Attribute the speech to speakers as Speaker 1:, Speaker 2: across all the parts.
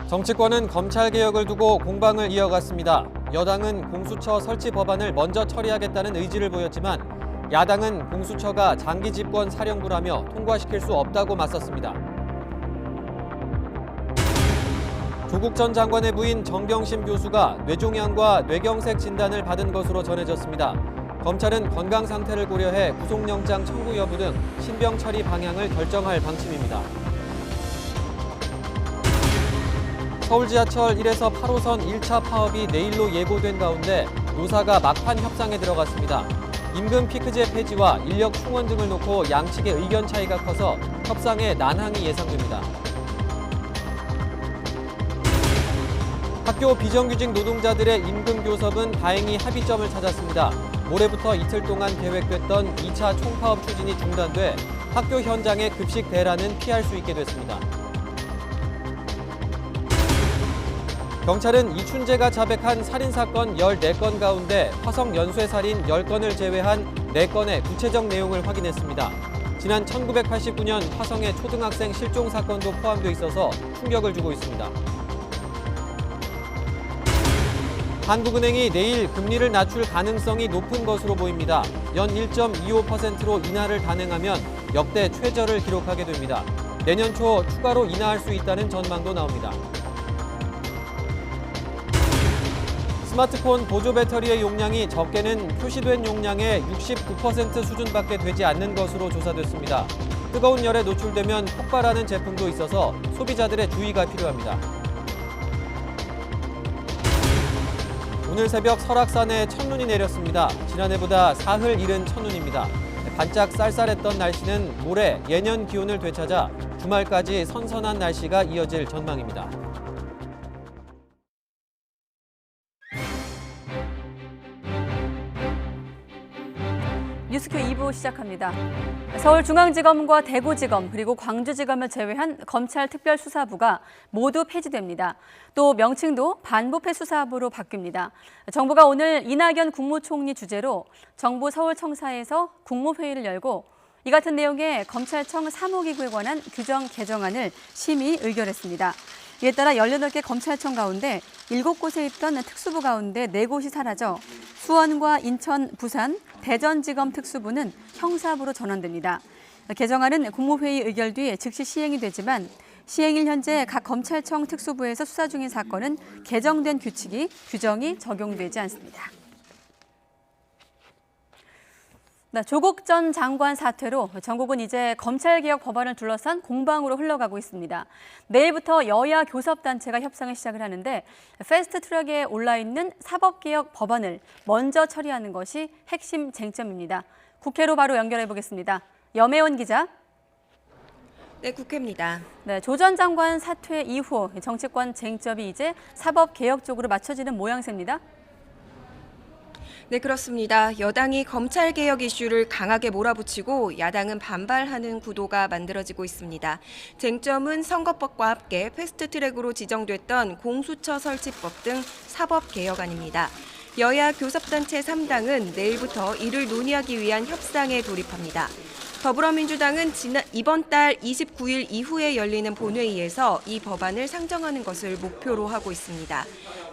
Speaker 1: 정치권은 검찰개혁을 두고 공방을 이어갔습니다. 여당은 공수처 설치 법안을 먼저 처리하겠다는 의지를 보였지만 야당은 공수처가 장기 집권 사령부라며 통과시킬 수 없다고 맞섰습니다. 조국 전 장관의 부인 정경심 교수가 뇌종양과 뇌경색 진단을 받은 것으로 전해졌습니다. 검찰은 건강 상태를 고려해 구속영장 청구 여부 등 신병 처리 방향을 결정할 방침입니다. 서울 지하철 1에서 8호선 1차 파업이 내일로 예고된 가운데 노사가 막판 협상에 들어갔습니다. 임금 피크제 폐지와 인력 충원 등을 놓고 양측의 의견 차이가 커서 협상에 난항이 예상됩니다. 학교 비정규직 노동자들의 임금 교섭은 다행히 합의점을 찾았습니다. 모레부터 이틀 동안 계획됐던 2차 총파업 추진이 중단돼 학교 현장의 급식 대란은 피할 수 있게 됐습니다. 경찰은 이춘재가 자백한 살인사건 14건 가운데 화성 연쇄살인 10건을 제외한 4건의 구체적 내용을 확인했습니다. 지난 1989년 화성의 초등학생 실종 사건도 포함돼 있어서 충격을 주고 있습니다. 한국은행이 내일 금리를 낮출 가능성이 높은 것으로 보입니다. 연 1.25%로 인하를 단행하면 역대 최저를 기록하게 됩니다. 내년 초 추가로 인하할 수 있다는 전망도 나옵니다. 스마트폰 보조 배터리의 용량이 적게는 표시된 용량의 69% 수준밖에 되지 않는 것으로 조사됐습니다. 뜨거운 열에 노출되면 폭발하는 제품도 있어서 소비자들의 주의가 필요합니다. 오늘 새벽 설악산에 첫눈이 내렸습니다. 지난해보다 사흘 이른 첫눈입니다. 반짝 쌀쌀했던 날씨는 모레 예년 기온을 되찾아 주말까지 선선한 날씨가 이어질 전망입니다.
Speaker 2: 뉴스큐 2부 시작합니다. 서울중앙지검과 대구지검 그리고 광주지검을 제외한 검찰특별수사부가 모두 폐지됩니다. 또 명칭도 반부패 수사부로 바뀝니다. 정부가 오늘 이낙연 국무총리 주재로 정부 서울청사에서 국무회의를 열고 이 같은 내용의 검찰청 사무기구에 관한 규정 개정안을 심의 의결했습니다. 이에 따라 18개 검찰청 가운데 7곳에 있던 특수부 가운데 4곳이 사라져 수원과 인천, 부산, 대전지검 특수부는 형사부로 전환됩니다. 개정안은 국무회의 의결 뒤 즉시 시행이 되지만 시행일 현재 각 검찰청 특수부에서 수사 중인 사건은 개정된 규정이 적용되지 않습니다. 조국 전 장관 사퇴로 전국은 이제 검찰개혁 법안을 둘러싼 공방으로 흘러가고 있습니다. 내일부터 여야 교섭단체가 협상을 시작을 하는데 패스트트랙에 올라있는 사법개혁 법안을 먼저 처리하는 것이 핵심 쟁점입니다. 국회로 바로 연결해 보겠습니다. 염혜원 기자.
Speaker 3: 네, 국회입니다.
Speaker 2: 네, 조 전 장관 사퇴 이후 정치권 쟁점이 이제 사법개혁 쪽으로 맞춰지는 모양새입니다.
Speaker 3: 네, 그렇습니다. 여당이 검찰개혁 이슈를 강하게 몰아붙이고 야당은 반발하는 구도가 만들어지고 있습니다. 쟁점은 선거법과 함께 패스트트랙으로 지정됐던 공수처 설치법 등 사법개혁안입니다. 여야 교섭단체 3당은 내일부터 이를 논의하기 위한 협상에 돌입합니다. 더불어민주당은 이번 달 29일 이후에 열리는 본회의에서 이 법안을 상정하는 것을 목표로 하고 있습니다.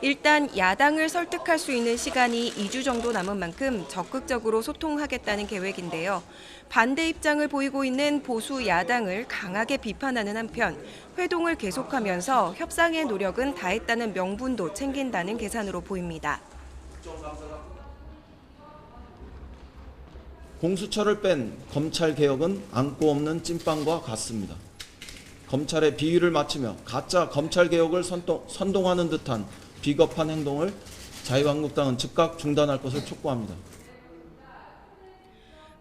Speaker 3: 일단 야당을 설득할 수 있는 시간이 2주 정도 남은 만큼 적극적으로 소통하겠다는 계획인데요. 반대 입장을 보이고 있는 보수 야당을 강하게 비판하는 한편 회동을 계속하면서 협상의 노력은 다했다는 명분도 챙긴다는 계산으로 보입니다.
Speaker 4: 공수처를 뺀 검찰개혁은 안고 없는 찐빵과 같습니다. 검찰의 비위를 맞추며 가짜 검찰개혁을 선동하는 듯한 비겁한 행동을 자유한국당은 즉각 중단할 것을 촉구합니다.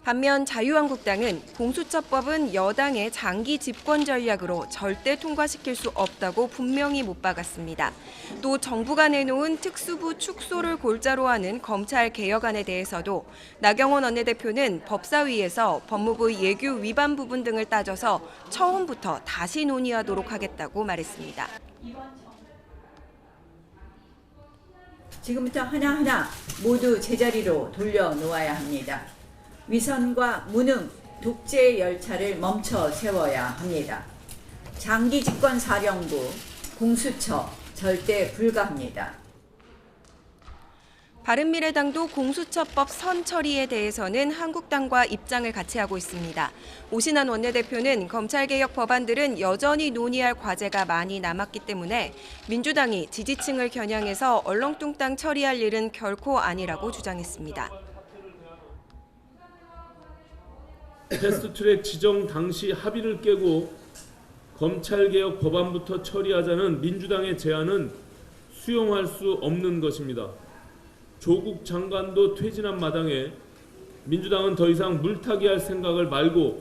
Speaker 3: 반면 자유한국당은 공수처법은 여당의 장기 집권 전략으로 절대 통과시킬 수 없다고 분명히 못 박았습니다. 또 정부가 내놓은 특수부 축소를 골자로 하는 검찰 개혁안에 대해서도 나경원 원내대표는 법사위에서 법무부 예규 위반 부분 등을 따져서 처음부터 다시 논의하도록 하겠다고 말했습니다.
Speaker 5: 지금부터 하나하나 모두 제자리로 돌려놓아야 합니다. 위선과 무능, 독재 열차를 멈춰 세워야 합니다. 장기 집권 사령부, 공수처 절대 불가합니다.
Speaker 3: 바른미래당도 공수처법 선 처리에 대해서는 한국당과 입장을 같이 하고 있습니다. 오신환 원내대표는 검찰개혁 법안들은 여전히 논의할 과제가 많이 남았기 때문에 민주당이 지지층을 겨냥해서 얼렁뚱땅 처리할 일은 결코 아니라고 주장했습니다.
Speaker 6: 패스트트랙 지정 당시 합의를 깨고 검찰개혁 법안부터 처리하자는 민주당의 제안은 수용할 수 없는 것입니다. 조국 장관도 퇴진한 마당에 민주당은 더 이상 물타기 할 생각을 말고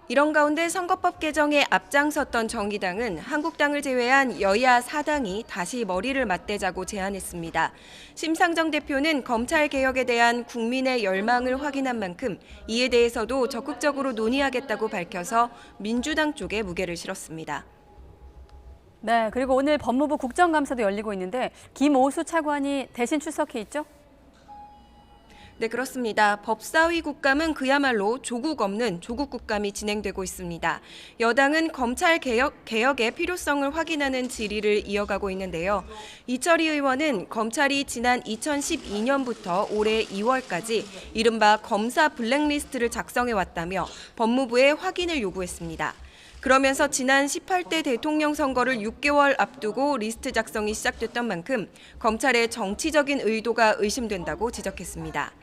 Speaker 3: 이런 가운데 선거법 개정에 앞장섰던 정의당은 한국당을 제외한 여야 4당이 다시 머리를 맞대자고 제안했습니다. 심상정 대표는 검찰개혁에 대한 국민의 열망을 확인한 만큼 이에 대해서도 적극적으로 논의하겠다고 밝혀서 민주당 쪽에 무게를 실었습니다.
Speaker 2: 네, 그리고 오늘 법무부 국정감사도 열리고 있는데 김오수 차관이 대신 출석해 있죠?
Speaker 3: 네, 그렇습니다. 법사위 국감은 그야말로 조국 없는 조국 국감이 진행되고 있습니다. 여당은 검찰 개혁의 필요성을 확인하는 질의를 이어가고 있는데요. 이철희 의원은 검찰이 지난 2012년부터 올해 2월까지 이른바 검사 블랙리스트를 작성해 왔다며 법무부에 확인을 요구했습니다. 그러면서 지난 18대 대통령 선거를 6개월 앞두고 리스트 작성이 시작됐던 만큼 검찰의 정치적인 의도가 의심된다고 지적했습니다.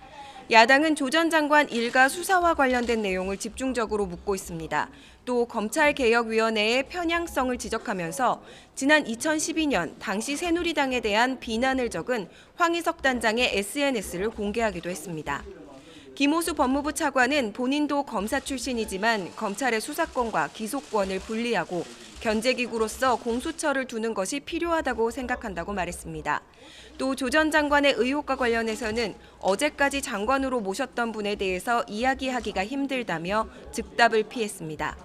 Speaker 3: 야당은 조 전 장관 일가 수사와 관련된 내용을 집중적으로 묻고 있습니다. 또 검찰개혁위원회의 편향성을 지적하면서 지난 2012년 당시 새누리당에 대한 비난을 적은 황희석 단장의 SNS를 공개하기도 했습니다. 김오수 법무부 차관은 본인도 검사 출신이지만 검찰의 수사권과 기소권을 분리하고 견제기구로서 공수처를 두는 것이 필요하다고 생각한다고 말했습니다. 또 조 전 장관의 의혹과 관련해서는 어제까지 장관으로 모셨던 분에 대해서 이야기하기가 힘들다며 즉답을 피했습니다.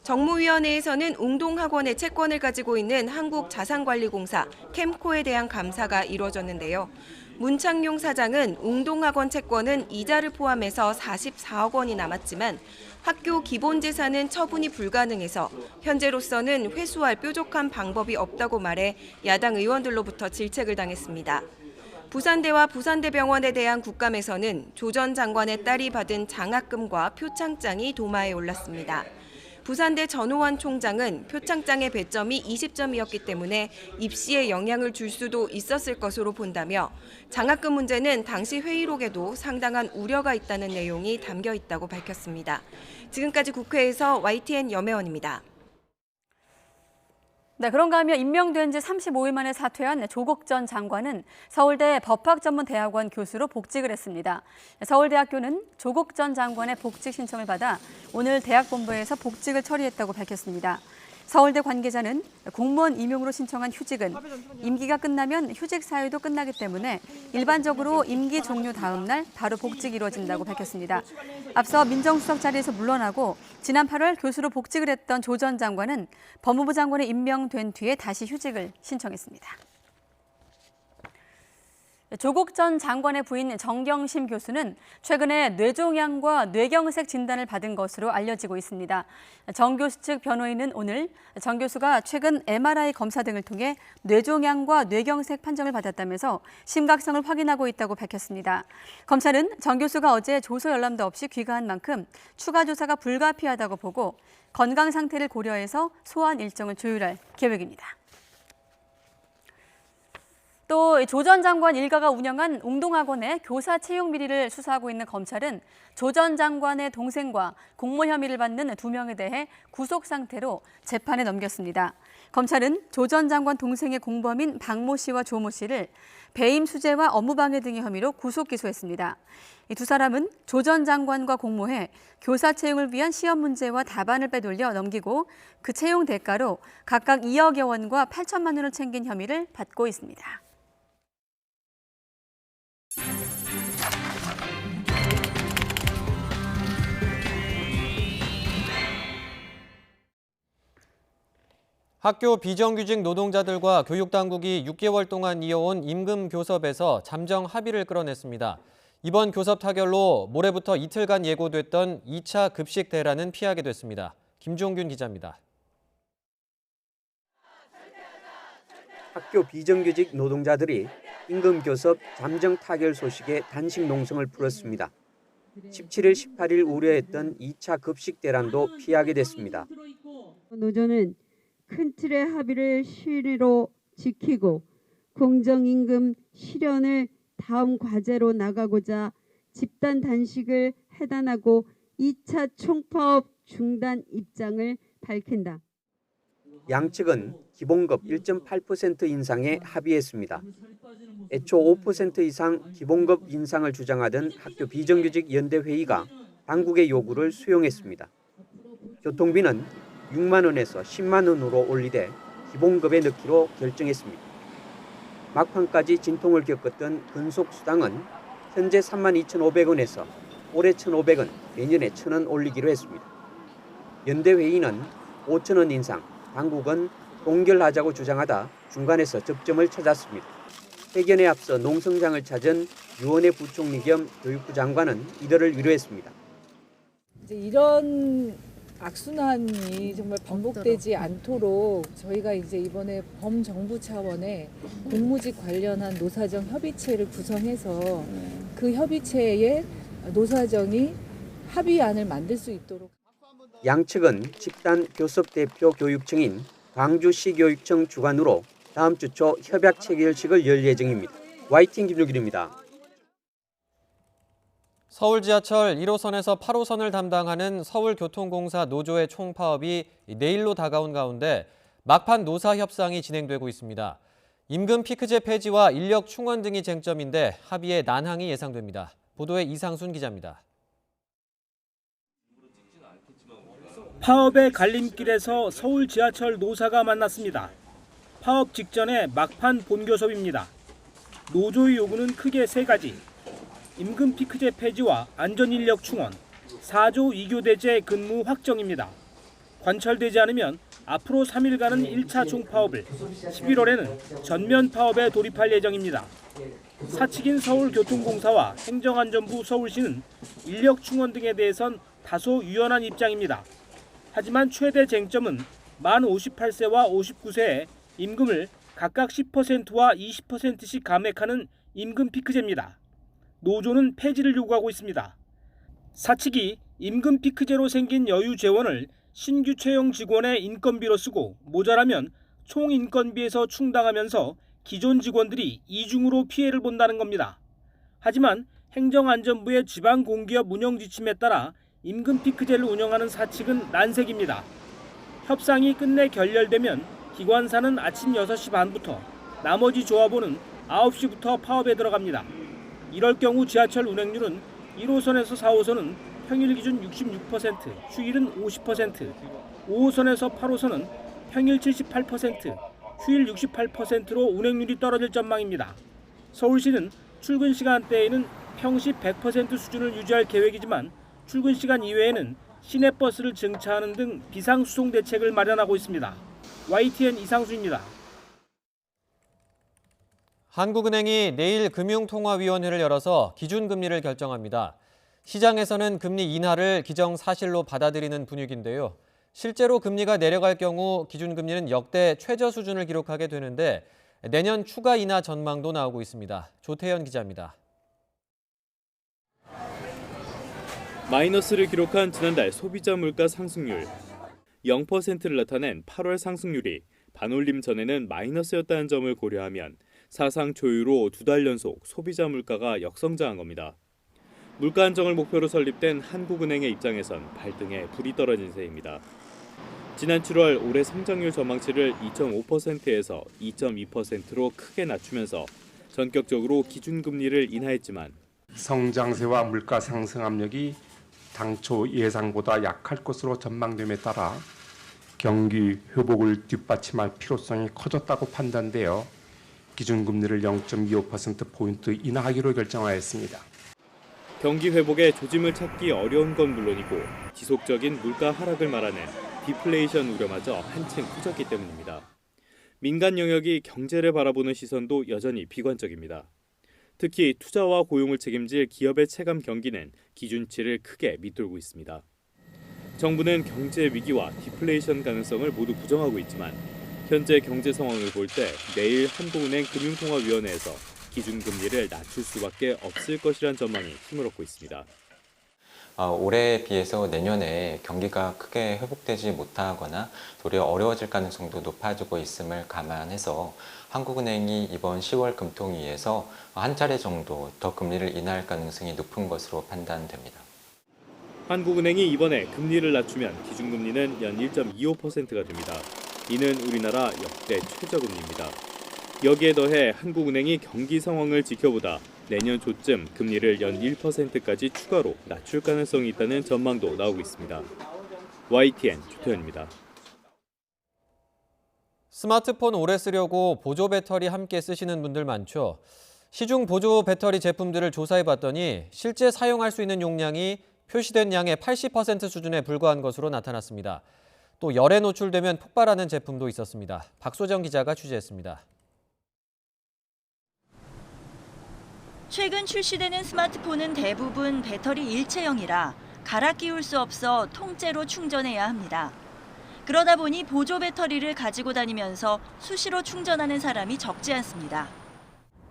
Speaker 3: 정무위원회에서는 웅동학원의 채권을 가지고 있는 한국자산관리공사 캠코에 대한 감사가 이루어졌는데요. 문창용 사장은 웅동학원 채권은 이자를 포함해서 44억 원이 남았지만 학교 기본재산은 처분이 불가능해서 현재로서는 회수할 뾰족한 방법이 없다고 말해 야당 의원들로부터 질책을 당했습니다. 부산대와 부산대병원에 대한 국감에서는 조 전 장관의 딸이 받은 장학금과 표창장이 도마에 올랐습니다. 부산대 전호환 총장은 표창장의 배점이 20점이었기 때문에 입시에 영향을 줄 수도 있었을 것으로 본다며 장학금 문제는 당시 회의록에도 상당한 우려가 있다는 내용이 담겨 있다고 밝혔습니다. 지금까지 국회에서 YTN 염혜원입니다.
Speaker 2: 네, 그런가 하면 임명된 지 35일 만에 사퇴한 조국 전 장관은 서울대 법학전문대학원 교수로 복직을 했습니다. 서울대학교는 조국 전 장관의 복직 신청을 받아 오늘 대학본부에서 복직을 처리했다고 밝혔습니다. 서울대 관계자는 공무원 임용으로 신청한 휴직은 임기가 끝나면 휴직 사유도 끝나기 때문에 일반적으로 임기 종료 다음 날 바로 복직이 이루어진다고 밝혔습니다. 앞서 민정수석 자리에서 물러나고 지난 8월 교수로 복직을 했던 조 전 장관은 법무부 장관에 임명된 뒤에 다시 휴직을 신청했습니다. 조국 전 장관의 부인 정경심 교수는 최근에 뇌종양과 뇌경색 진단을 받은 것으로 알려지고 있습니다. 정 교수 측 변호인은 오늘 정 교수가 최근 MRI 검사 등을 통해 뇌종양과 뇌경색 판정을 받았다면서 심각성을 확인하고 있다고 밝혔습니다. 검찰은 정 교수가 어제 조서 열람도 없이 귀가한 만큼 추가 조사가 불가피하다고 보고 건강 상태를 고려해서 소환 일정을 조율할 계획입니다. 또 조 전 장관 일가가 운영한 웅동학원의 교사 채용 비리를 수사하고 있는 검찰은 조 전 장관의 동생과 공모 혐의를 받는 2명에 대해 구속 상태로 재판에 넘겼습니다. 검찰은 조 전 장관 동생의 공범인 박모 씨와 조모 씨를 배임 수재와 업무방해 등의 혐의로 구속 기소했습니다. 이 두 사람은 조 전 장관과 공모해 교사 채용을 위한 시험 문제와 답안을 빼돌려 넘기고 그 채용 대가로 각각 2억여 원과 8천만 원을 챙긴 혐의를 받고 있습니다.
Speaker 1: 학교 비정규직 노동자들과 교육당국이 6개월 동안 이어온 임금 교섭에서 잠정 합의를 끌어냈습니다. 이번 교섭 타결로 모레부터 이틀간 예고됐던 2차 급식 대란은 피하게 됐습니다. 김종균 기자입니다.
Speaker 7: 학교 비정규직 노동자들이 임금 교섭 잠정 타결 소식에 단식 농성을 풀었습니다. 17일, 18일 우려했던 2차 급식 대란도 피하게 됐습니다.
Speaker 8: 노조는 큰 틀의 합의를 실의로 지키고 공정임금 실현을 다음 과제로 나가고자 집단 단식을 해단하고 2차 총파업 중단 입장을 밝힌다.
Speaker 7: 양측은 기본급 1.8% 인상에 합의했습니다. 애초 5% 이상 기본급 인상을 주장하던 학교 비정규직 연대회의가 당국의 요구를 수용했습니다. 교통비는 6만 원에서 10만 원으로 올리되 기본급에 넣기로 결정했습니다. 막판까지 진통을 겪었던 근속수당은 현재 32,500원에서 올해 1,500원, 내년에 1,000원 올리기로 했습니다. 연대회의는 5,000원 인상, 당국은 동결하자고 주장하다 중간에서 접점을 찾았습니다. 회견에 앞서 농성장을 찾은 유원회 부총리 겸 교육부 장관은 이들을 위로했습니다.
Speaker 9: 이제 이런 악순환이 정말 반복되지 않도록 저희가 이제 이번에 범정부 차원의 공무직 관련한 노사정 협의체를 구성해서 그 협의체에 노사정이 합의안을 만들 수 있도록.
Speaker 7: 양측은 집단 교섭 대표 교육청인 광주시교육청 주관으로 다음 주 초 협약 체결식을 열 예정입니다. YTN 김종길입니다.
Speaker 1: 서울 지하철 1호선에서 8호선을 담당하는 서울교통공사 노조의 총파업이 내일로 다가온 가운데 막판 노사 협상이 진행되고 있습니다. 임금 피크제 폐지와 인력 충원 등이 쟁점인데 합의에 난항이 예상됩니다. 보도에 이상순 기자입니다.
Speaker 10: 파업의 갈림길에서 서울 지하철 노사가 만났습니다. 파업 직전에 막판 본교섭입니다. 노조의 요구는 크게 세 가지. 임금 피크제 폐지와 안전인력 충원, 4조 2교대제 근무 확정입니다. 관철되지 않으면 앞으로 3일간은 1차 총파업을, 11월에는 전면 파업에 돌입할 예정입니다. 사측인 서울교통공사와 행정안전부 서울시는 인력 충원 등에 대해선 다소 유연한 입장입니다. 하지만 최대 쟁점은 만 58세와 59세에 임금을 각각 10%와 20%씩 감액하는 임금 피크제입니다. 노조는 폐지를 요구하고 있습니다. 사측이 임금 피크제로 생긴 여유 재원을 신규 채용 직원의 인건비로 쓰고 모자라면 총 인건비에서 충당하면서 기존 직원들이 이중으로 피해를 본다는 겁니다. 하지만 행정안전부의 지방공기업 운영 지침에 따라 임금 피크제를 운영하는 사측은 난색입니다. 협상이 끝내 결렬되면 기관사는 아침 6시 반부터, 나머지 조합원은 9시부터 파업에 들어갑니다. 이럴 경우 지하철 운행률은 1호선에서 4호선은 평일 기준 66%, 휴일은 50%, 5호선에서 8호선은 평일 78%, 휴일 68%로 운행률이 떨어질 전망입니다. 서울시는 출근 시간대에는 평시 100% 수준을 유지할 계획이지만 출근 시간 이외에는 시내버스를 증차하는 등 비상수송 대책을 마련하고 있습니다. YTN 이상수입니다.
Speaker 1: 한국은행이 내일 금융통화위원회를 열어서 기준금리를 결정합니다. 시장에서는 금리 인하를 기정사실로 받아들이는 분위기인데요. 실제로 금리가 내려갈 경우 기준금리는 역대 최저 수준을 기록하게 되는데 내년 추가 인하 전망도 나오고 있습니다. 조태현 기자입니다.
Speaker 11: 마이너스를 기록한 지난달 소비자 물가 상승률. 0%를 나타낸 8월 상승률이 반올림 전에는 마이너스였다는 점을 고려하면 사상 초유로 2달 연속 소비자 물가가 역성장한 겁니다. 물가 안정을 목표로 설립된 한국은행의 입장에선 발등에 불이 떨어진 셈입니다. 지난 7월 올해 성장률 전망치를 2.5%에서 2.2%로 크게 낮추면서 전격적으로 기준금리를 인하했지만
Speaker 12: 성장세와 물가 상승 압력이 당초 예상보다 약할 것으로 전망됨에 따라 경기 회복을 뒷받침할 필요성이 커졌다고 판단되어 기준금리를 0.25%포인트 인하하기로 결정하였습니다.
Speaker 11: 경기 회복에 조짐을 찾기 어려운 건 물론이고 지속적인 물가 하락을 말하는 디플레이션 우려마저 한층 커졌기 때문입니다. 민간 영역이 경제를 바라보는 시선도 여전히 비관적입니다. 특히 투자와 고용을 책임질 기업의 체감 경기는 기준치를 크게 밑돌고 있습니다. 정부는 경제 위기와 디플레이션 가능성을 모두 부정하고 있지만 현재 경제 상황을 볼 때 내일 한국은행 금융통화위원회에서 기준금리를 낮출 수밖에 없을 것이란 전망이 힘을 얻고 있습니다.
Speaker 13: 올해에 비해서 내년에 경기가 크게 회복되지 못하거나 도리어 어려워질 가능성도 높아지고 있음을 감안해서 한국은행이 이번 10월 금통위에서 한 차례 정도 더 금리를 인하할 가능성이 높은 것으로 판단됩니다.
Speaker 11: 한국은행이 이번에 금리를 낮추면 기준금리는 연 1.25%가 됩니다. 이는 우리나라 역대 최저금리입니다. 여기에 더해 한국은행이 경기 상황을 지켜보다 내년 초쯤 금리를 연 1%까지 추가로 낮출 가능성이 있다는 전망도 나오고 있습니다. YTN 조태현입니다.
Speaker 1: 스마트폰 오래 쓰려고 보조 배터리 함께 쓰시는 분들 많죠. 시중 보조 배터리 제품들을 조사해봤더니 실제 사용할 수 있는 용량이 표시된 양의 80% 수준에 불과한 것으로 나타났습니다. 또 열에 노출되면 폭발하는 제품도 있었습니다. 박소정 기자가 취재했습니다.
Speaker 14: 최근 출시되는 스마트폰은 대부분 배터리 일체형이라 갈아 끼울 수 없어 통째로 충전해야 합니다. 그러다 보니 보조 배터리를 가지고 다니면서 수시로 충전하는 사람이 적지 않습니다.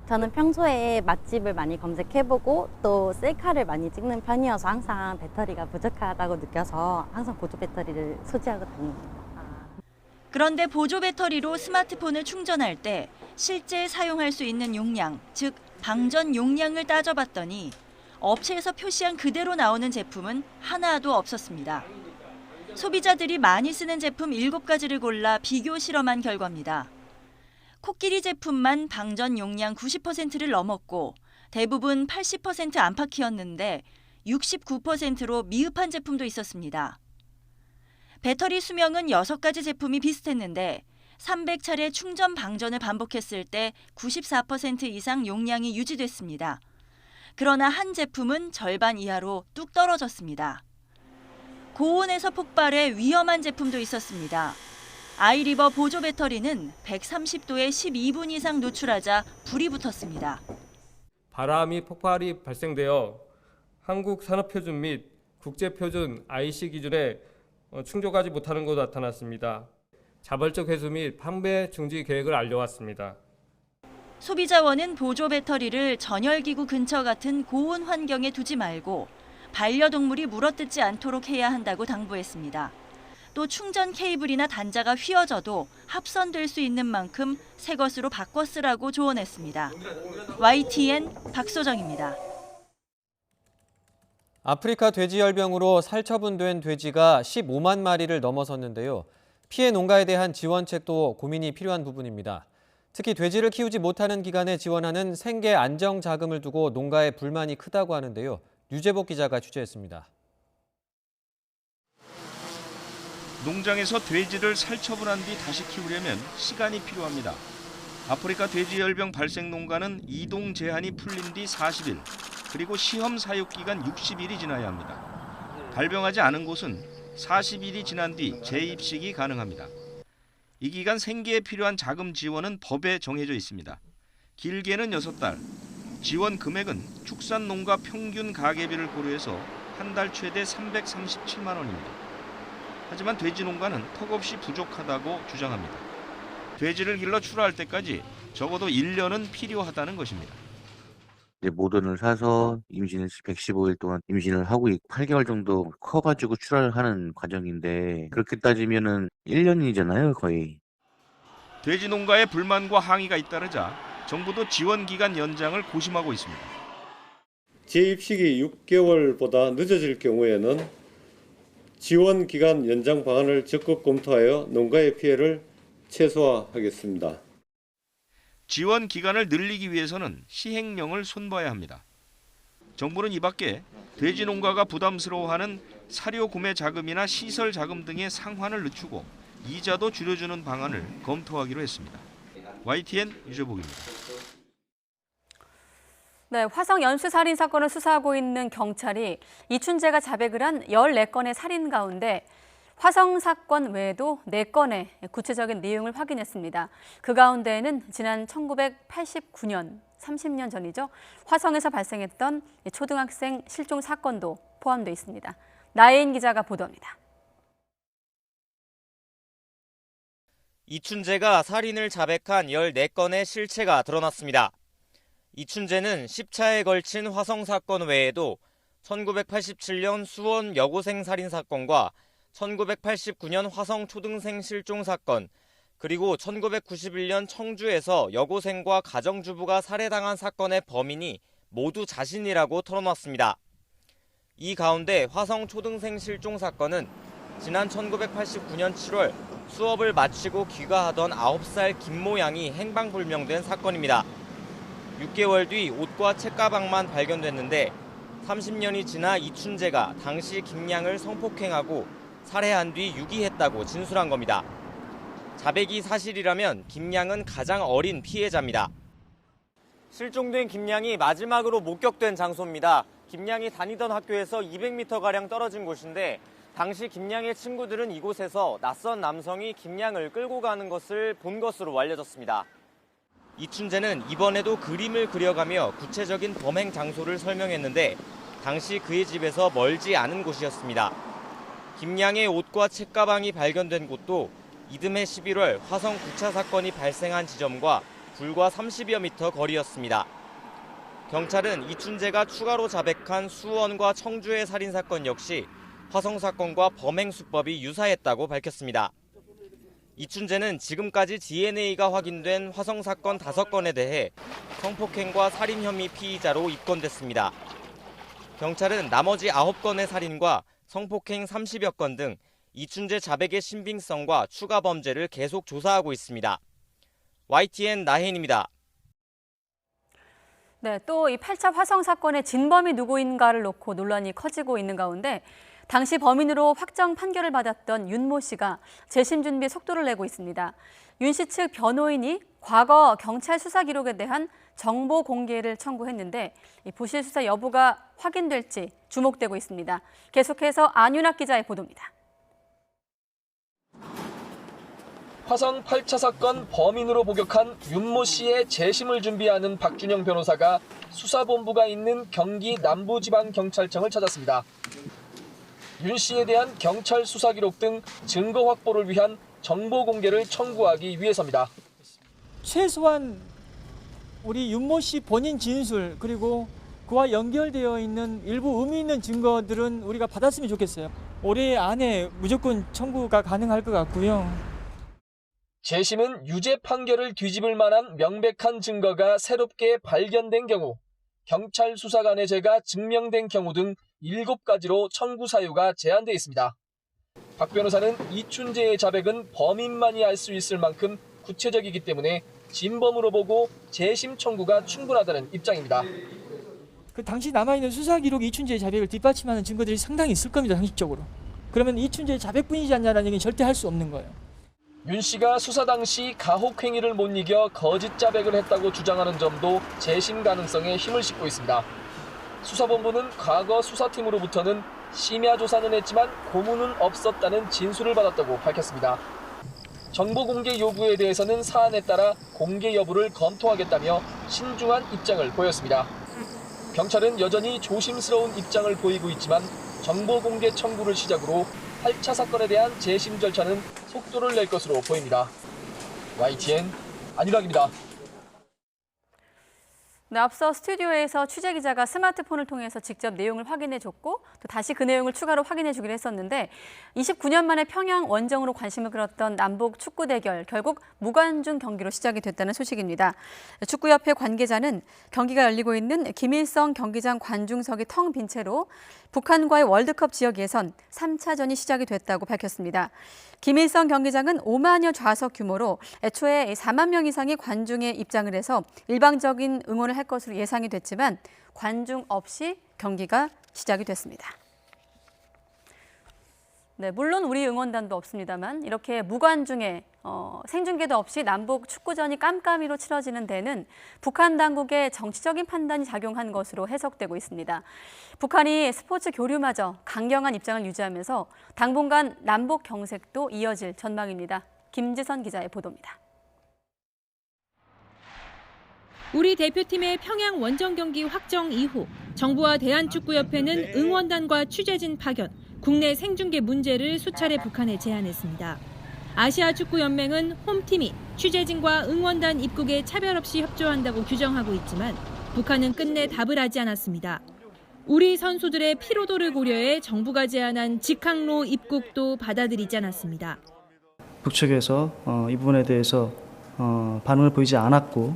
Speaker 15: 저는 평소에 맛집을 많이 검색해보고 또 셀카를 많이 찍는 편이어서 항상 배터리가 부족하다고 느껴서 항상 보조 배터리를 소지하고 다닙니다.
Speaker 14: 그런데 보조 배터리로 스마트폰을 충전할 때 실제 사용할 수 있는 용량, 즉 방전 용량을 따져봤더니 업체에서 표시한 그대로 나오는 제품은 하나도 없었습니다. 소비자들이 많이 쓰는 제품 7가지를 골라 비교 실험한 결과입니다. 코끼리 제품만 방전 용량 90%를 넘었고 대부분 80% 안팎이었는데 69%로 미흡한 제품도 있었습니다. 배터리 수명은 6가지 제품이 비슷했는데 300차례 충전 방전을 반복했을 때 94% 이상 용량이 유지됐습니다. 그러나 한 제품은 절반 이하로 뚝 떨어졌습니다. 고온에서 폭발해 위험한 제품도 있었습니다. 아이리버 보조 배터리는 130도에 12분 이상 노출하자 불이 붙었습니다.
Speaker 16: 바람이 폭발이 발생되어 한국 산업표준 및 국제표준 IC 기준에 충족하지 못하는 것으로 나타났습니다. 자발적 회수 및 판매 중지 계획을 알려왔습니다.
Speaker 14: 소비자원은 보조 배터리를 전열기구 근처 같은 고온 환경에 두지 말고 반려동물이 물어뜯지 않도록 해야 한다고 당부했습니다. 또 충전 케이블이나 단자가 휘어져도 합선될 수 있는 만큼 새 것으로 바꿔 쓰라고 조언했습니다. YTN 박소정입니다.
Speaker 1: 아프리카 돼지열병으로 살처분된 돼지가 15만 마리를 넘어섰는데요. 피해 농가에 대한 지원책도 고민이 필요한 부분입니다. 특히 돼지를 키우지 못하는 기간에 지원하는 생계 안정 자금을 두고 농가의 불만이 크다고 하는데요. 류재복 기자가 취재했습니다.
Speaker 17: 농장에서 돼지를 살처분한 뒤 다시 키우려면 시간이 필요합니다. 아프리카 돼지열병 발생 농가는 이동 제한이 풀린 뒤 40일, 그리고 시험 사육 기간 60일이 지나야 합니다. 발병하지 않은 곳은 40일이 지난 뒤 재입식이 가능합니다. 이 기간 생계에 필요한 자금 지원은 법에 정해져 있습니다. 길게는 6달, 지원 금액은 축산농가 평균 가계비를 고려해서 한 달 최대 337만 원입니다. 하지만 돼지농가는 턱없이 부족하다고 주장합니다. 돼지를 길러 출하할 때까지 적어도 1년은 필요하다는 것입니다.
Speaker 18: 모던을 사서 임신을 115일 동안 임신을 하고 8개월 정도 커가지고 출하를 하는 과정인데 그렇게 따지면은 1년이잖아요, 거의.
Speaker 17: 돼지 농가의 불만과 항의가 잇따르자 정부도 지원 기간 연장을 고심하고 있습니다.
Speaker 19: 재입식이 6개월보다 늦어질 경우에는 지원 기간 연장 방안을 적극 검토하여 농가의 피해를 최소화하겠습니다.
Speaker 17: 지원 기간을 늘리기 위해서는 시행령을 손봐야 합니다. 정부는 이 밖에 돼지 농가가 부담스러워하는 사료 구매 자금이나 시설 자금 등의 상환을 늦추고 이자도 줄여주는 방안을 검토하기로 했습니다. YTN 유재복입니다.
Speaker 2: 네, 화성 연쇄 살인 사건을 수사하고 있는 경찰이 이춘재가 자백을 한 14건의 살인 가운데 화성 사건 외에도 4건의 구체적인 내용을 확인했습니다. 그 가운데에는 지난 1989년, 30년 전이죠. 화성에서 발생했던 초등학생 실종 사건도 포함되어 있습니다. 나혜인 기자가 보도합니다.
Speaker 20: 이춘재가 살인을 자백한 14건의 실체가 드러났습니다. 이춘재는 10차에 걸친 화성 사건 외에도 1987년 수원 여고생 살인 사건과 1989년 화성 초등생 실종 사건, 그리고 1991년 청주에서 여고생과 가정주부가 살해당한 사건의 범인이 모두 자신이라고 털어놨습니다. 이 가운데 화성 초등생 실종 사건은 지난 1989년 7월 수업을 마치고 귀가하던 9살 김모 양이 행방불명된 사건입니다. 6개월 뒤 옷과 책가방만 발견됐는데 30년이 지나 이춘재가 당시 김양을 성폭행하고 살해한 뒤 유기했다고 진술한 겁니다. 자백이 사실이라면 김양은 가장 어린 피해자입니다. 실종된 김양이 마지막으로 목격된 장소입니다. 김양이 다니던 학교에서 200m가량 떨어진 곳인데 당시 김양의 친구들은 이곳에서 낯선 남성이 김양을 끌고 가는 것을 본 것으로 알려졌습니다. 이춘재는 이번에도 그림을 그려가며 구체적인 범행 장소를 설명했는데 당시 그의 집에서 멀지 않은 곳이었습니다. 김양의 옷과 책가방이 발견된 곳도 이듬해 11월 화성 9차 사건이 발생한 지점과 불과 30여 미터 거리였습니다. 경찰은 이춘재가 추가로 자백한 수원과 청주의 살인사건 역시 화성 사건과 범행 수법이 유사했다고 밝혔습니다. 이춘재는 지금까지 DNA가 확인된 화성 사건 5건에 대해 성폭행과 살인 혐의 피의자로 입건됐습니다. 경찰은 나머지 9건의 살인과 성폭행 30여 건 등 이춘재 자백의 신빙성과 추가 범죄를 계속 조사하고 있습니다. YTN 나혜인입니다.
Speaker 2: 네, 또 이 8차 화성 사건의 진범이 누구인가를 놓고 논란이 커지고 있는 가운데 당시 범인으로 확정 판결을 받았던 윤모 씨가 재심 준비에 속도를 내고 있습니다. 윤 씨 측 변호인이 과거 경찰 수사 기록에 대한 정보 공개를 청구했는데 이 부실 수사 여부가 확인될지 주목되고 있습니다. 계속해서 안윤학 기자의 보도입니다.
Speaker 21: 화성 8차 사건 범인으로 복역한 윤모 씨의 재심을 준비하는 박준영 변호사가 수사본부가 있는 경기 남부지방경찰청을 찾았습니다. 윤 씨에 대한 경찰 수사 기록 등 증거 확보를 위한 정보 공개를 청구하기 위해서입니다.
Speaker 22: 최소한 우리 윤모 씨 본인 진술 그리고 그와 연결되어 있는 일부 의미 있는 증거들은 우리가 받았으면 좋겠어요. 올해 안에 무조건 청구가 가능할 것 같고요.
Speaker 21: 재심은 유죄 판결을 뒤집을 만한 명백한 증거가 새롭게 발견된 경우, 경찰 수사관의 죄가 증명된 경우 등 7가지로 청구 사유가 제한되어 있습니다. 박 변호사는 이춘재의 자백은 범인만이 알 수 있을 만큼 구체적이기 때문에 진범으로 보고 재심 청구가 충분하다는 입장입니다.
Speaker 22: 그 당시 남아있는 수사 기록 이춘재의 자백을 뒷받침하는 증거들이 상당히 있을 겁니다, 상식적으로. 그러면 이춘재의 자백뿐이지 않냐는 얘기는 절대 할 수 없는 거예요.
Speaker 21: 윤 씨가 수사 당시 가혹 행위를 못 이겨 거짓 자백을 했다고 주장하는 점도 재심 가능성에 힘을 싣고 있습니다. 수사본부는 과거 수사팀으로부터는 심야 조사는 했지만 고문은 없었다는 진술을 받았다고 밝혔습니다. 정보 공개 요구에 대해서는 사안에 따라 공개 여부를 검토하겠다며 신중한 입장을 보였습니다. 경찰은 여전히 조심스러운 입장을 보이고 있지만 정보 공개 청구를 시작으로 8차 사건에 대한 재심 절차는 속도를 낼 것으로 보입니다. YTN 안윤학입니다.
Speaker 2: 네, 앞서 스튜디오에서 취재기자가 스마트폰을 통해서 직접 내용을 확인해줬고 또 다시 그 내용을 추가로 확인해주기로 했었는데 29년 만에 평양 원정으로 관심을 끌었던 남북 축구 대결 결국 무관중 경기로 시작이 됐다는 소식입니다. 축구협회 관계자는 경기가 열리고 있는 김일성 경기장 관중석이 텅 빈 채로 북한과의 월드컵 지역 예선 3차전이 시작이 됐다고 밝혔습니다. 김일성 경기장은 5만여 좌석 규모로 애초에 4만 명 이상의 관중에 입장을 해서 일방적인 응원을 할 것으로 예상이 됐지만 관중 없이 경기가 시작이 됐습니다. 네, 물론 우리 응원단도 없습니다만 이렇게 무관중에 생중계도 없이 남북 축구전이 깜깜이로 치러지는 데는 북한 당국의 정치적인 판단이 작용한 것으로 해석되고 있습니다. 북한이 스포츠 교류마저 강경한 입장을 유지하면서 당분간 남북 경색도 이어질 전망입니다. 김지선 기자의 보도입니다.
Speaker 23: 우리 대표팀의 평양 원정 경기 확정 이후 정부와 대한축구협회는 응원단과 취재진 파견, 국내 생중계 문제를 수차례 북한에 제안했습니다. 아시아축구연맹은 홈팀이 취재진과 응원단 입국에 차별 없이 협조한다고 규정하고 있지만 북한은 끝내 답을 하지 않았습니다. 우리 선수들의 피로도를 고려해 정부가 제안한 직항로 입국도 받아들이지 않았습니다.
Speaker 4: 북측에서 이 부분에 대해서 반응을 보이지 않았고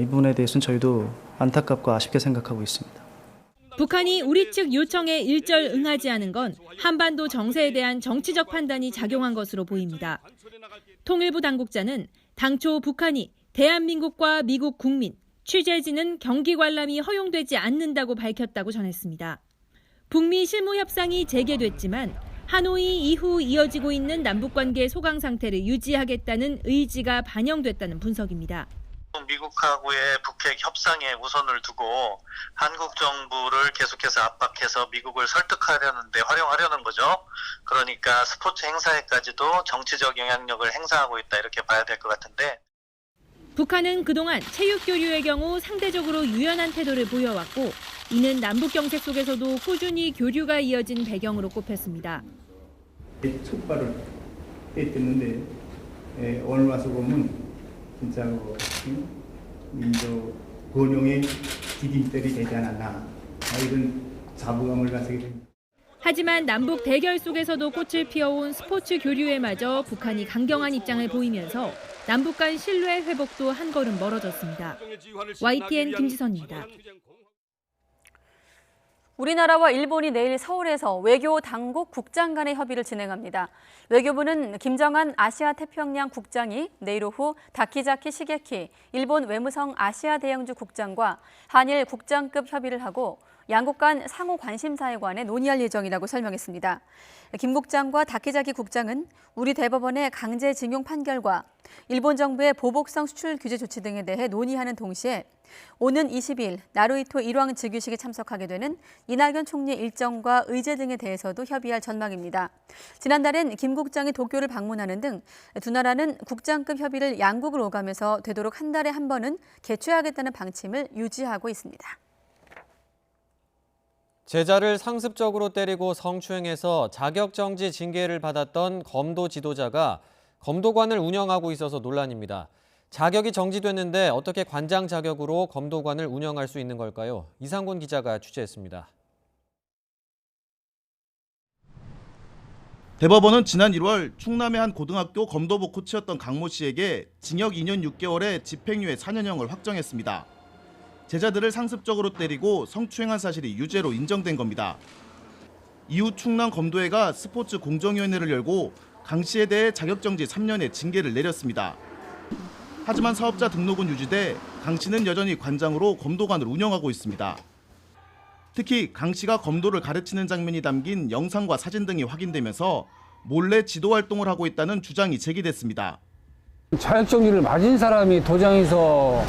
Speaker 4: 이 부분에 대해서는 저희도 안타깝고 아쉽게 생각하고 있습니다.
Speaker 23: 북한이 우리 측 요청에 일절 응하지 않은 건 한반도 정세에 대한 정치적 판단이 작용한 것으로 보입니다. 통일부 당국자는 당초 북한이 대한민국과 미국 국민, 취재진은 경기 관람이 허용되지 않는다고 밝혔다고 전했습니다. 북미 실무 협상이 재개됐지만 하노이 이후 이어지고 있는 남북관계 소강 상태를 유지하겠다는 의지가 반영됐다는 분석입니다.
Speaker 5: 미국하고의 북핵 협상에 우선을 두고 한국 정부를 계속해서 압박해서 미국을 설득하려는데 활용하려는 거죠. 그러니까 스포츠 행사에까지도 정치적 영향력을 행사하고 있다 이렇게 봐야 될 것 같은데.
Speaker 23: 북한은 그동안 체육 교류의 경우 상대적으로 유연한 태도를 보여왔고 이는 남북 경색 속에서도 꾸준히 교류가 이어진 배경으로 꼽혔습니다.
Speaker 6: 촉발을 했었는데 오늘 와서 보면 진짜 민족 번영의 디딤돌이 되지 않았나 이런 자부감을 가지게 됩니다.
Speaker 23: 하지만 남북 대결 속에서도 꽃을 피워온 스포츠 교류에마저 북한이 강경한 입장을 보이면서 남북 간 신뢰 회복도 한 걸음 멀어졌습니다. YTN 김지선입니다.
Speaker 2: 우리나라와 일본이 내일 서울에서 외교 당국 국장 간의 협의를 진행합니다. 외교부는 김정한 아시아 태평양 국장이 내일 오후 다키자키 시게키 일본 외무성 아시아 대양주 국장과 한일 국장급 협의를 하고 양국 간 상호 관심사에 관해 논의할 예정이라고 설명했습니다. 김 국장과 다키자키 국장은 우리 대법원의 강제징용 판결과 일본 정부의 보복성 수출 규제 조치 등에 대해 논의하는 동시에 오는 20일 나루히토 일왕 즉위식에 참석하게 되는 이낙연 총리의 일정과 의제 등에 대해서도 협의할 전망입니다. 지난달엔 김 국장이 도쿄를 방문하는 등 두 나라는 국장급 협의를 양국을 오가면서 되도록 한 달에 한 번은 개최하겠다는 방침을 유지하고 있습니다.
Speaker 1: 제자를 상습적으로 때리고 성추행해서 자격정지 징계를 받았던 검도 지도자가 검도관을 운영하고 있어서 논란입니다. 자격이 정지됐는데 어떻게 관장 자격으로 검도관을 운영할 수 있는 걸까요? 이상곤 기자가 취재했습니다.
Speaker 24: 대법원은 지난 1월 충남의 한 고등학교 검도부 코치였던 강모 씨에게 징역 2년 6개월에 집행유예 4년형을 확정했습니다. 제자들을 상습적으로 때리고 성추행한 사실이 유죄로 인정된 겁니다. 이후 충남 검도회가 스포츠 공정위원회를 열고 강 씨에 대해 자격정지 3년의 징계를 내렸습니다. 하지만 사업자 등록은 유지돼 강 씨는 여전히 관장으로 검도관을 운영하고 있습니다. 특히 강 씨가 검도를 가르치는 장면이 담긴 영상과 사진 등이 확인되면서 몰래 지도 활동을 하고 있다는 주장이 제기됐습니다.
Speaker 25: 자격정지를 맞은 사람이 도장에서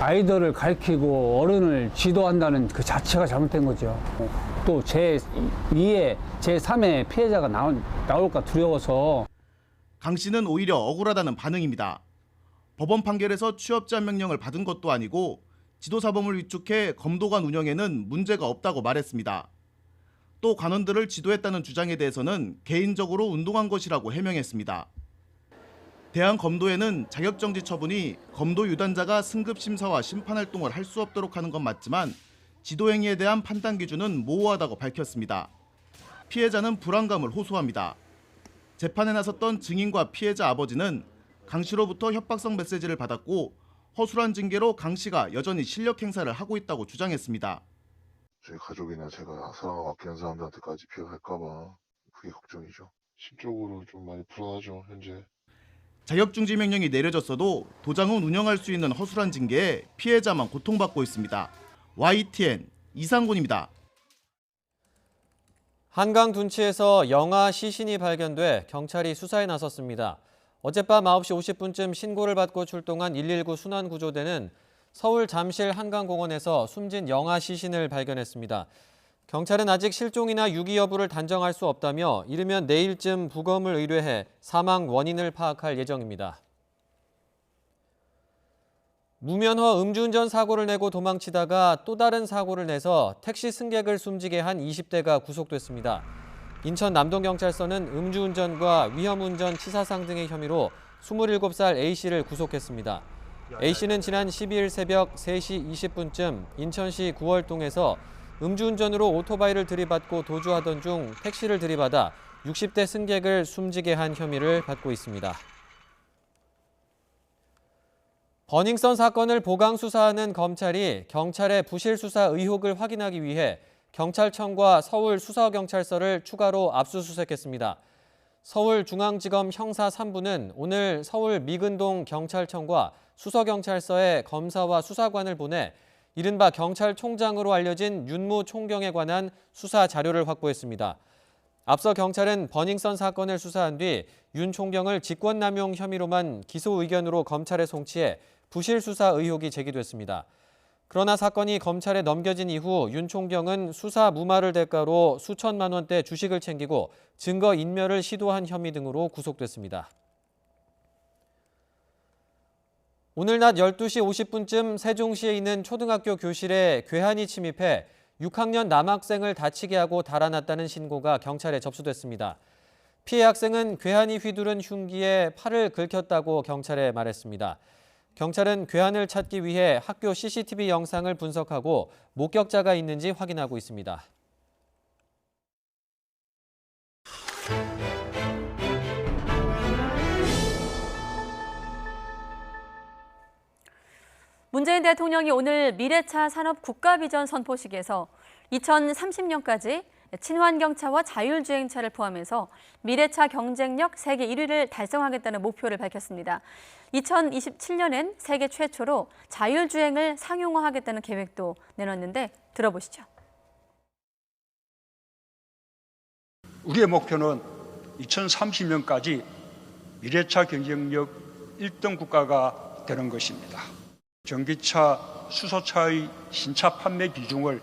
Speaker 25: 아이들을 가르치고 어른을 지도한다는 그 자체가 잘못된 거죠. 또 제2의, 제3의 피해자가 나올까 두려워서.
Speaker 24: 강 씨는 오히려 억울하다는 반응입니다. 법원 판결에서 취업 제한 명령을 받은 것도 아니고 지도사범을 위축해 검도관 운영에는 문제가 없다고 말했습니다. 또 관원들을 지도했다는 주장에 대해서는 개인적으로 운동한 것이라고 해명했습니다. 대한검도회는 자격정지 처분이 검도 유단자가 승급심사와 심판활동을 할 수 없도록 하는 건 맞지만 지도행위에 대한 판단 기준은 모호하다고 밝혔습니다. 피해자는 불안감을 호소합니다. 재판에 나섰던 증인과 피해자 아버지는 강 씨로부터 협박성 메시지를 받았고 허술한 징계로 강 씨가 여전히 실력 행사를 하고 있다고 주장했습니다.
Speaker 26: 제 가족이나 제가 사랑하고 아끼는 사람들한테까지 피해갈까 봐 그게 걱정이죠. 심적으로 좀 많이 불안하죠, 현재.
Speaker 24: 자격정지 명령이 내려졌어도 도장은 운영할 수 있는 허술한 징계에 피해자만 고통받고 있습니다. YTN 이상곤입니다.
Speaker 1: 한강 둔치에서 영아 시신이 발견돼 경찰이 수사에 나섰습니다. 어젯밤 9시 50분쯤 신고를 받고 출동한 119 순환구조대는 서울 잠실 한강공원에서 숨진 영아 시신을 발견했습니다. 경찰은 아직 실종이나 유기 여부를 단정할 수 없다며 이르면 내일쯤 부검을 의뢰해 사망 원인을 파악할 예정입니다. 무면허 음주운전 사고를 내고 도망치다가 또 다른 사고를 내서 택시 승객을 숨지게 한 20대가 구속됐습니다. 인천 남동경찰서는 음주운전과 위험운전 치사상 등의 혐의로 27살 A씨를 구속했습니다. A씨는 지난 12일 새벽 3시 20분쯤 인천시 구월동에서 음주운전으로 오토바이를 들이받고 도주하던 중 택시를 들이받아 60대 승객을 숨지게 한 혐의를 받고 있습니다. 버닝썬 사건을 보강 수사하는 검찰이 경찰의 부실 수사 의혹을 확인하기 위해 경찰청과 서울수서경찰서를 추가로 압수수색했습니다. 서울중앙지검 형사 3부는 오늘 서울 미근동 경찰청과 수서경찰서에 검사와 수사관을 보내 이른바 경찰총장으로 알려진 윤모 총경에 관한 수사 자료를 확보했습니다. 앞서 경찰은 버닝썬 사건을 수사한 뒤 윤 총경을 직권남용 혐의로만 기소 의견으로 검찰에 송치해 부실 수사 의혹이 제기됐습니다. 그러나 사건이 검찰에 넘겨진 이후 윤 총경은 수사 무마를 대가로 수천만 원대 주식을 챙기고 증거 인멸을 시도한 혐의 등으로 구속됐습니다. 오늘 낮 12시 50분쯤 세종시에 있는 초등학교 교실에 괴한이 침입해 6학년 남학생을 다치게 하고 달아났다는 신고가 경찰에 접수됐습니다. 피해 학생은 괴한이 휘두른 흉기에 팔을 긁혔다고 경찰에 말했습니다. 경찰은 괴한을 찾기 위해 학교 CCTV 영상을 분석하고 목격자가 있는지 확인하고 있습니다.
Speaker 2: 문재인 대통령이 오늘 미래차 산업 국가비전 선포식에서 2030년까지 친환경차와 자율주행차를 포함해서 미래차 경쟁력 세계 1위를 달성하겠다는 목표를 밝혔습니다. 2027년엔 세계 최초로 자율주행을 상용화하겠다는 계획도 내놨는데 들어보시죠.
Speaker 3: 우리의 목표는 2030년까지 미래차 경쟁력 1등 국가가 되는 것입니다. 전기차, 수소차의 신차 판매 비중을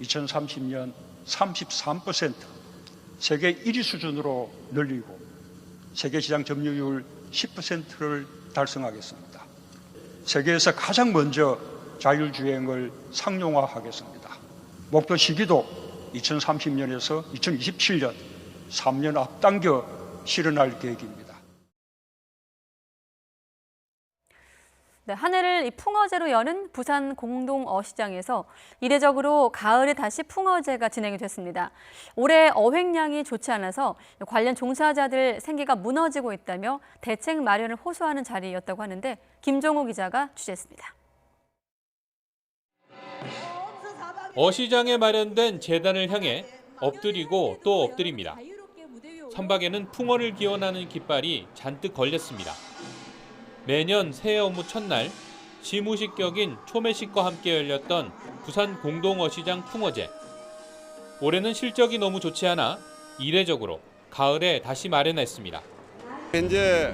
Speaker 3: 2030년 33% 세계 1위 수준으로 늘리고 세계 시장 점유율 10%를 달성하겠습니다. 세계에서 가장 먼저 자율주행을 상용화하겠습니다. 목표 시기도 2030년에서 2027년 3년 앞당겨 실현할 계획입니다.
Speaker 2: 네, 한 해를 풍어제로 여는 부산 공동어시장에서 이례적으로 가을에 다시 풍어제가 진행이 됐습니다. 올해 어획량이 좋지 않아서 관련 종사자들 생계가 무너지고 있다며 대책 마련을 호소하는 자리였다고 하는데 김종호 기자가 취재했습니다.
Speaker 7: 어시장에 마련된 제단을 향해 엎드리고 또 엎드립니다. 선박에는 풍어를 기원하는 깃발이 잔뜩 걸렸습니다. 매년 새해 업무 첫날 시무식 격인 초매식과 함께 열렸던 부산 공동어시장 풍어제. 올해는 실적이 너무 좋지 않아 이례적으로 가을에 다시 마련했습니다.
Speaker 8: 현재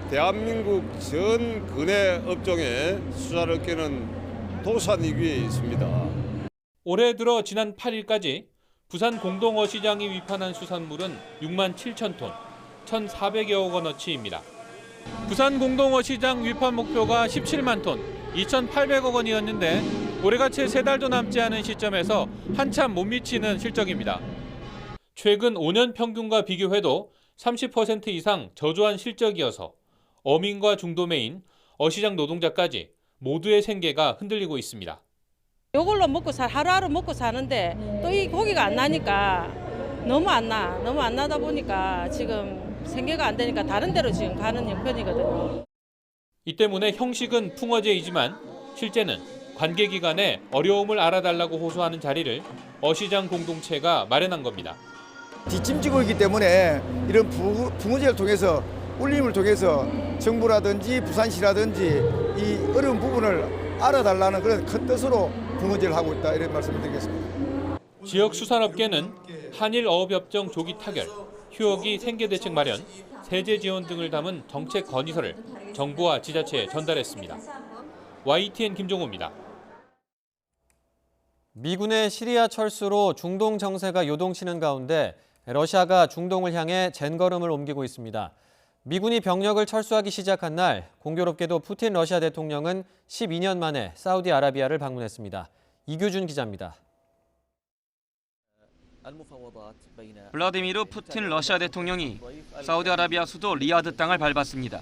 Speaker 8: 대한민국 전 근해 업종에 수사를 끼는 도산위기에 있습니다.
Speaker 7: 올해 들어 지난 8일까지 부산 공동어시장이 위판한 수산물은 6만 7천 톤, 1,400여억 원어치입니다. 부산 공동어시장 위판 목표가 17만 톤, 2,800억 원이었는데 올해가 채 3달도 남지 않은 시점에서 한참 못 미치는 실적입니다. 최근 5년 평균과 비교해도 30% 이상 저조한 실적이어서 어민과 중도매인, 어시장 노동자까지 모두의 생계가 흔들리고 있습니다.
Speaker 9: 이걸로 먹고 하루하루 먹고 사는데 또 이 고기가 안 나니까 너무 안 나다 보니까 지금 생계가 안 되니까 다른 데로 지금 가는 형편이거든요.
Speaker 7: 이 때문에 형식은 풍어제이지만 실제는 관계기관에 어려움을 알아달라고 호소하는 자리를 어시장 공동체가 마련한 겁니다.
Speaker 10: 뒷짐지고 있기 때문에 이런 풍어제를 통해서 울림을 통해서 정부라든지 부산시라든지 이 어려운 부분을 알아달라는 그런 큰 뜻으로 풍어제를 하고 있다 이런 말씀을 드리겠습니다.
Speaker 7: 지역 수산업계는 한일 어업협정 조기 타결, 휴업이 생계대책 마련, 세제 지원 등을 담은 정책 건의서를 정부와 지자체에 전달했습니다. YTN 김종호입니다.
Speaker 1: 미군의 시리아 철수로 중동 정세가 요동치는 가운데 러시아가 중동을 향해 젠걸음을 옮기고 있습니다. 미군이 병력을 철수하기 시작한 날 공교롭게도 푸틴 러시아 대통령은 12년 만에 사우디아라비아를 방문했습니다. 이규준 기자입니다.
Speaker 11: 블라디미르 푸틴 러시아 대통령이 사우디아라비아 수도 리야드 땅을 밟았습니다.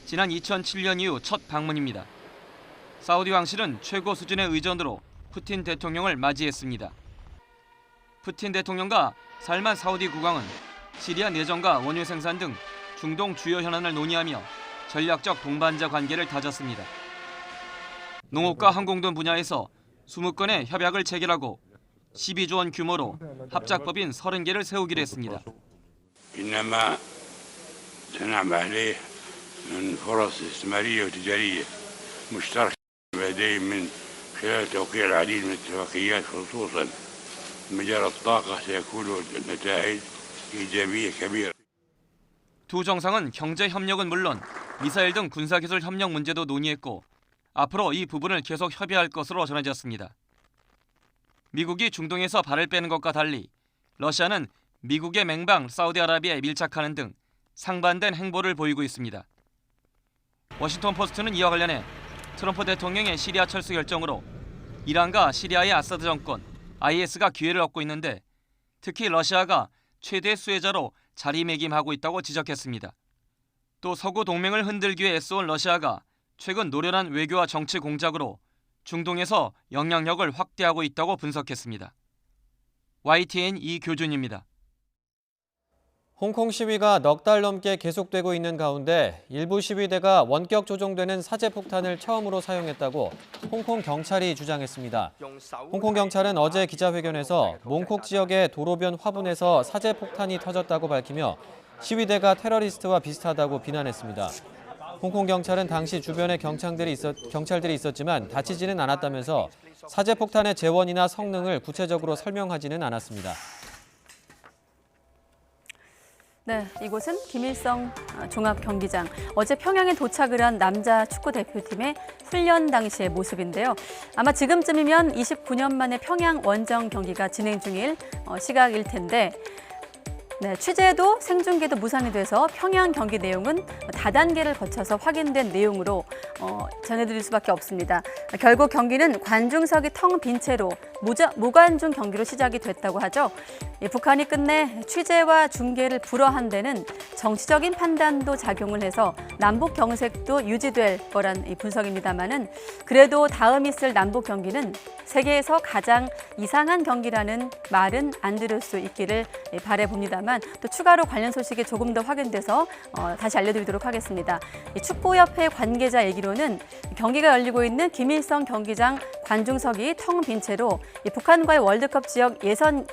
Speaker 11: 지난 2007년 이후 첫 방문입니다. 사우디 왕실은 최고 수준의 의전으로 푸틴 대통령을 맞이했습니다. 푸틴 대통령과 살만 사우디 국왕은 시리아 내전과 원유 생산 등 중동 주요 현안을 논의하며 전략적 동반자 관계를 다졌습니다. 농업과 항공등 분야에서 20건의 협약을 체결하고 12조 원 규모로 합작법인 30개를 세우기로 했습니다.
Speaker 12: إنما سنعمل عليه من فرص استثمارية وتجارية مشتركة بعدين من خلال توقيع العديد من الاتفاقيات خصوصا مجال الطاقة سيكون النتائج إيجابية كبيرة.
Speaker 11: 두 정상은 경제 협력은 물론 미사일 등 군사기술 협력 문제도 논의했고 앞으로 이 부분을 계속 협의할 것으로 전해졌습니다. 미국이 중동에서 발을 빼는 것과 달리 러시아는 미국의 맹방 사우디아라비아에 밀착하는 등 상반된 행보를 보이고 있습니다. 워싱턴 포스트는 이와 관련해 트럼프 대통령의 시리아 철수 결정으로 이란과 시리아의 아사드 정권, IS가 기회를 얻고 있는데 특히 러시아가 최대 수혜자로 자리매김하고 있다고 지적했습니다. 또 서구 동맹을 흔들기 위해 애써온 러시아가 최근 노련한 외교와 정치 공작으로 중동에서 영향력을 확대하고 있다고 분석했습니다. YTN 이교준입니다.
Speaker 1: 홍콩 시위가 넉 달 넘게 계속되고 있는 가운데 일부 시위대가 원격 조종되는 사제폭탄을 처음으로 사용했다고 홍콩 경찰이 주장했습니다. 홍콩 경찰은 어제 기자회견에서 몽콕 지역의 도로변 화분에서 사제폭탄이 터졌다고 밝히며 시위대가 테러리스트와 비슷하다고 비난했습니다. 홍콩 경찰은 당시 주변에 경찰들이 있었지만 다치지는 않았다면서 사제폭탄의 재원이나 성능을 구체적으로 설명하지는 않았습니다.
Speaker 2: 네, 이곳은 김일성 종합경기장. 어제 평양에 도착을 한 남자 축구 대표팀의 훈련 당시의 모습인데요. 아마 지금쯤이면 29년 만에 평양 원정 경기가 진행 중일 시각일 텐데 네, 취재도 생중계도 무산이 돼서 평양 경기 내용은 다단계를 거쳐서 확인된 내용으로 전해드릴 수밖에 없습니다. 결국 경기는 관중석이 텅 빈 채로 무관중 경기로 시작이 됐다고 하죠. 북한이 끝내 취재와 중계를 불허한 데는 정치적인 판단도 작용을 해서 남북 경색도 유지될 거란 분석입니다만은 그래도 다음 있을 남북 경기는 세계에서 가장 이상한 경기라는 말은 안 들을 수 있기를 바라봅니다만 또 추가로 관련 소식이 조금 더 확인돼서 다시 알려드리도록 하겠습니다. 축구협회 관계자 얘기로는 경기가 열리고 있는 김일성 경기장 관중석이 텅 빈 채로 북한과의 월드컵 지역예선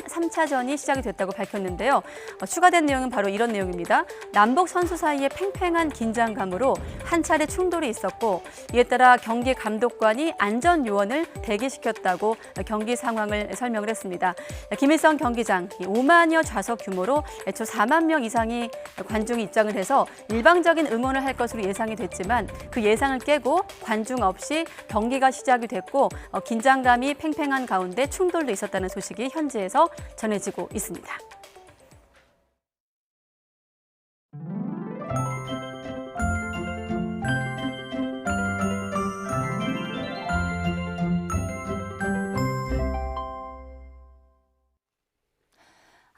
Speaker 2: 3차전이 시작이 됐다고 밝혔는데요. 추가된 내용은 바로 이런 내용입니다. 남북 선수 사이에 팽팽한 긴장감으로 한 차례 충돌이 있었고 이에 따라 경기 감독관이 안전 요원을 대기시켰다고 경기 상황을 설명을 했습니다. 김일성 경기장 5만여 좌석 규모로 애초 4만 명 이상이 관중이 입장을 해서 일방적인 응원을 할 것으로 예상이 됐지만 그 예상을 깨고 관중 없이 경기가 시작이 됐고 긴장감이 팽팽한 가운데 충돌도 있었다는 소식이 현지에서 전해지고 있습니다.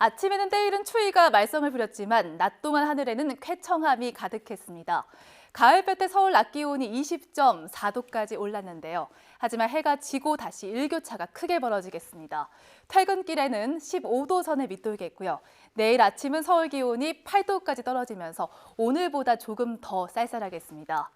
Speaker 13: 아침에는 때이른 추위가 말썽을 부렸지만 낮 동안 하늘에는 쾌청함이 가득했습니다. 가을볕에 서울 낮 기온이 20.4도까지 올랐는데요. 하지만 해가 지고 다시 일교차가 크게 벌어지겠습니다. 퇴근길에는 15도 선에 밑돌겠고요. 내일 아침은 서울 기온이 8도까지 떨어지면서 오늘보다 조금 더 쌀쌀하겠습니다.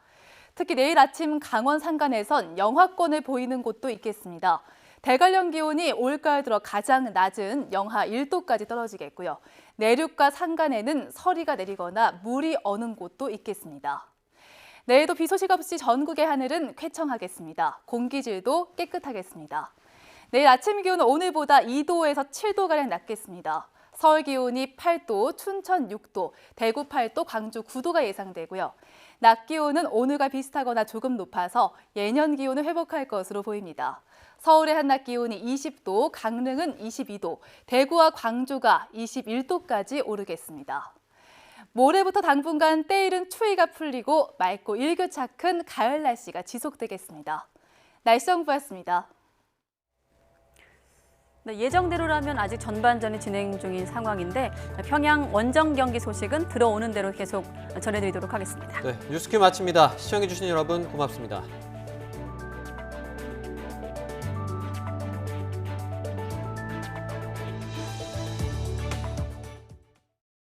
Speaker 13: 특히 내일 아침 강원 산간에선 영하권을 보이는 곳도 있겠습니다. 대관령 기온이 올가을 들어 가장 낮은 영하 1도까지 떨어지겠고요. 내륙과 산간에는 서리가 내리거나 물이 어는 곳도 있겠습니다. 내일도 비 소식 없이 전국의 하늘은 쾌청하겠습니다. 공기질도 깨끗하겠습니다. 내일 아침 기온은 오늘보다 2도에서 7도가량 낮겠습니다. 서울 기온이 8도, 춘천 6도, 대구 8도, 광주 9도가 예상되고요. 낮 기온은 오늘과 비슷하거나 조금 높아서 예년 기온을 회복할 것으로 보입니다. 서울의 한낮 기온이 20도, 강릉은 22도, 대구와 광주가 21도까지 오르겠습니다. 모레부터 당분간 때이른 추위가 풀리고 맑고 일교차 큰 가을 날씨가 지속되겠습니다. 날씨 정보였습니다.
Speaker 2: 네, 예정대로라면 아직 전반전이 진행 중인 상황인데 평양 원정 경기 소식은 들어오는 대로 계속 전해드리도록 하겠습니다.
Speaker 1: 네, 뉴스큐 마칩니다. 시청해주신 여러분 고맙습니다.